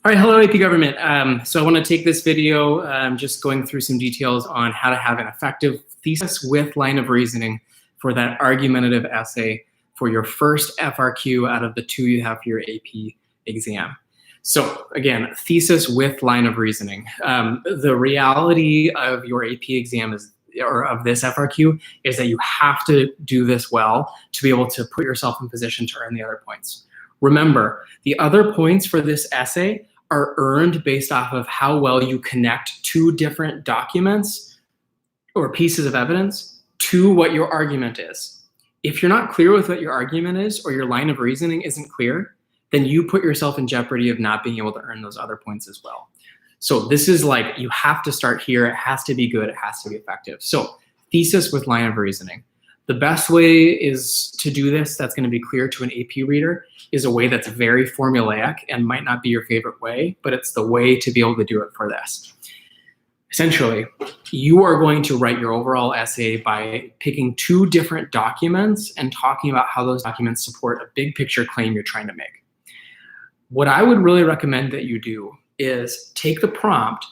All right, hello AP Government. So I want to take this video just going through some details on how to have an effective thesis with line of reasoning for that argumentative essay for your first FRQ out of the 2 you have for your AP exam. So again, thesis with line of reasoning. The reality of your AP exam is, or of this FRQ, is that you have to do this well to be able to put yourself in position to earn the other points. Remember, the other points for this essay are earned based off of how well you connect 2 different documents or pieces of evidence to what your argument is. If you're not clear with what your argument is, or your line of reasoning isn't clear, then you put yourself in jeopardy of not being able to earn those other points as well. So this is like, you have to start here. It has to be good. It has to be effective. So thesis with line of reasoning. The best way is to do this that's going to be clear to an AP reader is a way that's very formulaic and might not be your favorite way, but it's the way to be able to do it for this. Essentially, you are going to write your overall essay by picking 2 different documents and talking about how those documents support a big picture claim you're trying to make. What I would really recommend that you do is take the prompt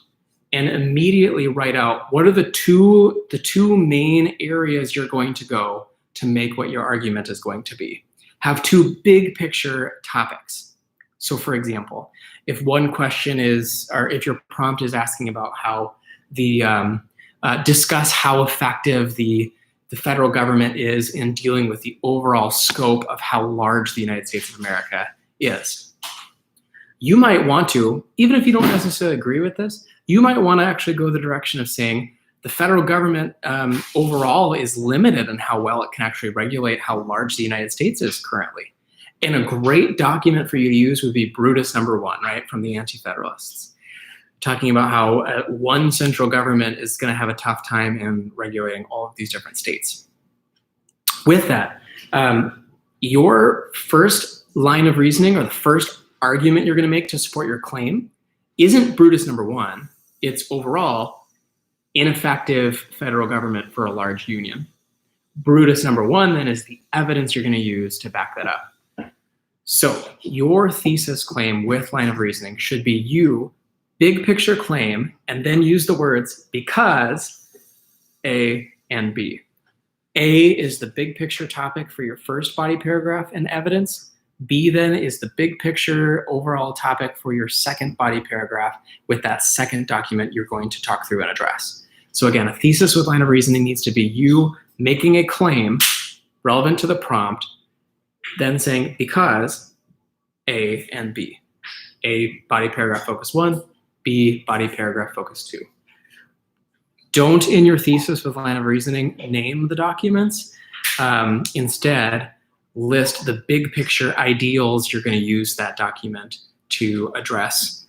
and immediately write out what are the two main areas you're going to go to make what your argument is going to be. Have 2 big picture topics. So for example, if one question is, or if your prompt is asking about how discuss how effective the federal government is in dealing with the overall scope of how large the United States of America is. You might want to, even if you don't necessarily agree with this, you might want to actually go the direction of saying the federal government overall is limited in how well it can actually regulate how large the United States is currently. And a great document for you to use would be Brutus #1, right, from the Anti-Federalists, talking about how one central government is going to have a tough time in regulating all of these different states. With that, your first line of reasoning, or the first argument you're going to make to support your claim, isn't Brutus #1. It's overall ineffective federal government for a large union. Brutus #1 then is the evidence you're going to use to back that up. So your thesis claim with line of reasoning should be you, big picture claim, and then use the words because A and B. A is the big picture topic for your first body paragraph and evidence. B then is the big picture overall topic for your second body paragraph with that second document you're going to talk through and address. So again, a thesis with line of reasoning needs to be you making a claim relevant to the prompt, then saying because A and B. A, body paragraph focus 1, B, body paragraph focus 2. Don't, in your thesis with line of reasoning, name the documents. Instead, list the big picture ideals you're going to use that document to address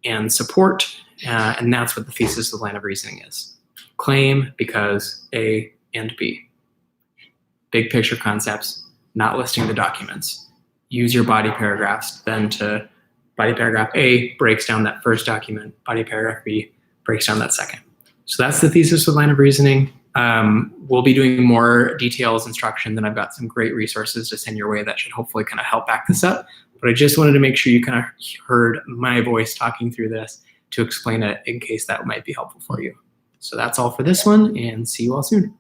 and support, and that's what the thesis with line of reasoning is. Claim because A and B. Big picture concepts, not listing the documents. Use your body paragraphs then to, body paragraph A breaks down that first document, body paragraph B breaks down that second. So that's the thesis with line of reasoning. We'll be doing more details instruction, then I've got some great resources to send your way that should hopefully kind of help back this up. But I just wanted to make sure you kind of heard my voice talking through this to explain it in case that might be helpful for you. So that's all for this one, and see you all soon.